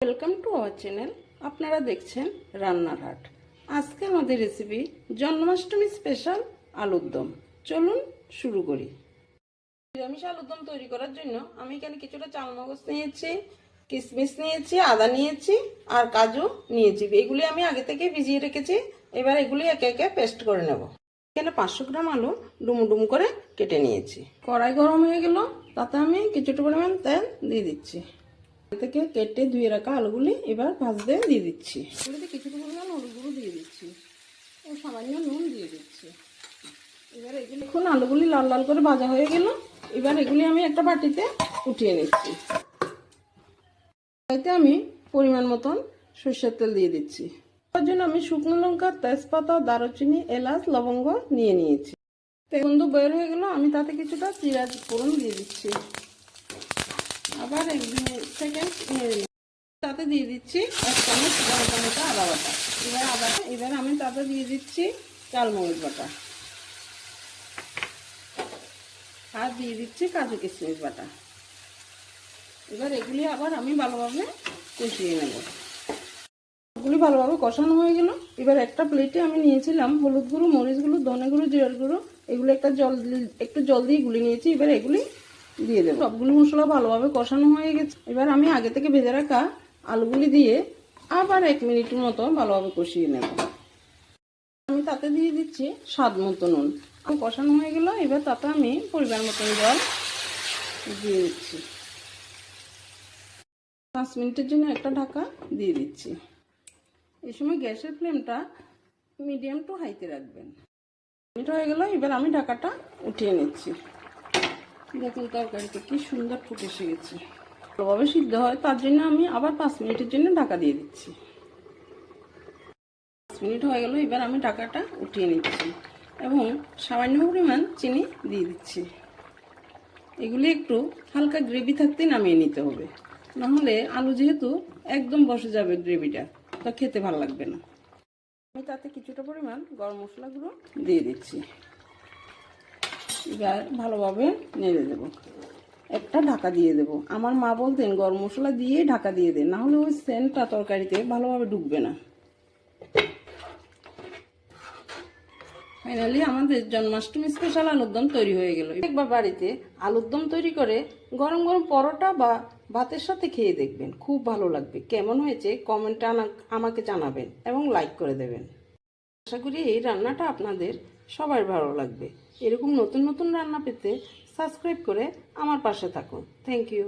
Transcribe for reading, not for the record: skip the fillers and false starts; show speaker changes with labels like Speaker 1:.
Speaker 1: Welcome to our channel. আপনারা দেখছেন রান্নার হাট। আজকে আমাদের রেসিপি জন্মাষ্টমী স্পেশাল আলুর দম। চলুন শুরু করি। নিরামিষ আলুর দম তৈরি করার জন্য আমি এখানে কিছুটা চালমগজ নিয়েছি, কিশমিশ নিয়েছি, আদা নিয়েছি আর কাজু নিয়েছি। এগুলি আমি আগে থেকে ভিজিয়ে রেখেছি। এবার এগুলি একে একে পেস্ট করে নেব। এখানে 500 গ্রাম আলু ডুমু ডুমু করে কেটে নিয়েছি। কড়াই গরম হয়ে গেল, তাতে আমি কিছুটা পরিমাণ তেল দিয়ে দিচ্ছি। থেকে কেটে ধুয়ে রাখা আলুগুলি এবার ভাজতে দিয়ে দিচ্ছি। এগুলিতে কিছুটা পরিমাণ হলুদ গুঁড়ো দিয়ে দিচ্ছি ও সামান্য নুন দিয়ে দিচ্ছি। এবার এগুলি এখন আলুগুলি লাল লাল করে ভাজা হয়ে গেল। এবার এগুলি আমি একটা বাটিতে উঠিয়ে নিচ্ছি। এতে আমি পরিমাণ মতন সরষের তেল দিয়ে দিচ্ছি। তার জন্য আমি শুকনো লঙ্কা, তেজপাতা, দারুচিনি, এলাচ, লবঙ্গ নিয়ে নিয়েছি। তেল বের হয়ে গেল, আমি তাতে কিছুটা জিরা ফোড়ন দিয়ে দিচ্ছি। আবার 1 সেকেন্ড নেড়ে নিচ্ছি। তাতে দিয়ে দিচ্ছি 1 চামচ বড় চামচা আদা বাটা। এবার আমি তাতে দিয়ে দিচ্ছি চালমগজ বাটা আর দিয়ে দিচ্ছি কাজু কিশমিশ বাটা। এবার এগুলি আবার আমি ভালোভাবে কষিয়ে নেব। এগুলি ভালোভাবে কষানো হয়ে গেল। এবার একটা প্লেটে আমি নিয়েছিলাম হলুদ গুঁড়ো, মরিচ গুঁড়ো, ধনে গুঁড়ো, জিরার গুঁড়ো। এগুলো একটু জল দিয়ে গুলি নিয়েছি। এবার এগুলি দিয়ে দেবো। সবগুলো মশলা ভালোভাবে কষানো হয়ে গেছে। এবার আমি আগে থেকে ভেজে রাখা আলুগুলি দিয়ে আবার 1 মিনিটের মতো ভালোভাবে কষিয়ে নেব। আমি তাতে দিয়ে দিচ্ছি স্বাদ মতো নুন। কষানো হয়ে গেল। এবার তাতে আমি পরিমাণ মতন জল দিয়ে দিচ্ছি। 5 মিনিটের জন্য একটা ঢাকা দিয়ে দিচ্ছি। এই সময় গ্যাসের ফ্লেমটা মিডিয়াম টু হাইতে রাখবেন। মিনিট হয়ে গেল। এবার আমি ঢাকাটা উঠিয়ে নিচ্ছি। দেখুন তরকারিতে কি সুন্দর ফুটে এসে গেছে। ভালোভাবে সিদ্ধ হয়, তার জন্য আমি আবার 5 মিনিটের জন্য ঢাকা দিয়ে দিচ্ছি। 5 মিনিট হয়ে গেল। এবার আমি ঢাকাটা উঠিয়ে নিচ্ছি এবং সামান্য পরিমাণ চিনি দিয়ে দিচ্ছি। এগুলি একটু হালকা গ্রেভি থাকতে নামিয়ে নিতে হবে, নাহলে আলু যেহেতু একদম বসে যাবে গ্রেভিটা, তা খেতে ভালো লাগবে না। আমি তাতে কিছুটা পরিমাণ গরম মশলা গুঁড়ো দিয়ে দিচ্ছি। এবার ভালোভাবে নেড়ে দেব। একটা ঢাকা দিয়ে দেব। আমার মা বলতেন গরম মশলা দিয়ে ঢাকা দিয়ে দেন, না হলে ওই সেন্টটা তরকারিতে ভালোভাবে ঢুকবে না। ফাইনালি আমাদের জন্মাষ্টমী স্পেশাল আলুর দম তৈরি হয়ে গেল। একবার বাড়িতে আলুর দম তৈরি করে গরম গরম পরোটা বা ভাতের সাথে খেয়ে দেখবেন, খুব ভালো লাগবে। কেমন হয়েছে কমেন্টে আমাকে জানাবেন এবং লাইক করে দেবেন। আশা করি এই রান্নাটা আপনাদের সবার ভালো লাগবে। এরকম নতুন নতুন রান্না পেতে সাবস্ক্রাইব করে আমার পাশে থাকুন। Thank you.